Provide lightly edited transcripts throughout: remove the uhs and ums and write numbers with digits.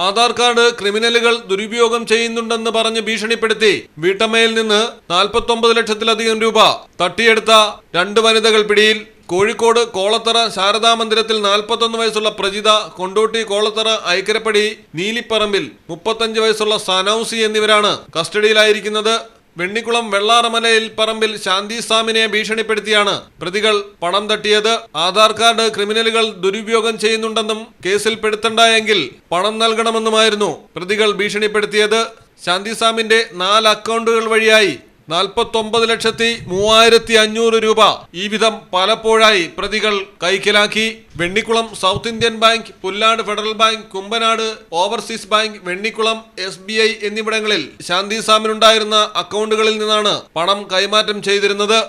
Aadhaar card ക്രിമിനലുകൾ ദുരുപയോഗം ചെയ്യുന്നുണ്ടെന്ന് പറഞ്ഞ് ഭീഷണിപ്പെടുത്തി വീട്ടമ്മയിൽ നിന്ന് 49 ലക്ഷത്തിലധികം രൂപ തട്ടിയെടുത്ത 2 വനിതകൾ പിടിയിൽ. കോഴിക്കോട് കോളത്തറ ശാരദാ മന്ദിരത്തിൽ 41 വയസ്സുള്ള പ്രജിത, കൊണ്ടോട്ടി കോളത്തറ ഐക്കരപ്പടി നീലിപ്പറമ്പിൽ 35 വയസ്സുള്ള സനൌസി എന്നിവരാണ് കസ്റ്റഡിയിലായിരിക്കുന്നത്. വെണ്ണിക്കുളം വെള്ളാറമലയിൽ പറമ്പിൽ ശാന്തി സാമിനെ ഭീഷണിപ്പെടുത്തിയാണ് പ്രതികൾ പണം തട്ടിയത്. ആധാർ കാർഡ് ക്രിമിനലുകൾ ദുരുപയോഗം ചെയ്യുന്നുണ്ടെന്നും കേസിൽ പെടുത്തണ്ടെങ്കിൽ പണം നൽകണമെന്നുമായിരുന്നു പ്രതികൾ ഭീഷണിപ്പെടുത്തിയത്. ശാന്തി സാമിന്റെ 4 അക്കൗണ്ടുകൾ വഴിയായി 49,03,500 രൂപ ഈ വിധം പലപ്പോഴായി പ്രതികൾ കൈക്കലാക്കി. Vennikulam South Indian Bank, Pullad Federal Bank, Kumbanad Overseas Bank, Vennikulam SBI എന്നിവിടങ്ങളിൽ ശാന്തി സാമിനുണ്ടായിരുന്ന അക്കൗണ്ടുകളിൽ നിന്നാണ് പണം കൈമാറ്റം ചെയ്തിരുന്നത്.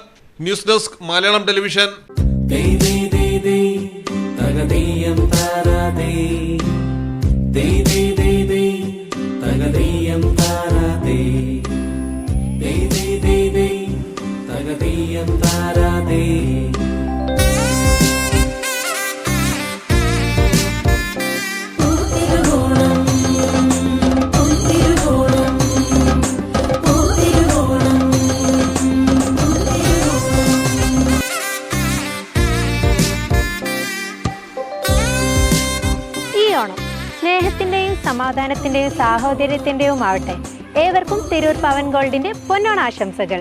News desk Malayalam television. സ്നേഹത്തിന്റെയും സമാധാനത്തിന്റെയും സാഹോദര്യത്തിന്റെയും ആവട്ടെ. ഏവർക്കും തിരൂർ പവൻ ഗോൾഡിന്റെ പൊന്നോണ ആശംസകൾ.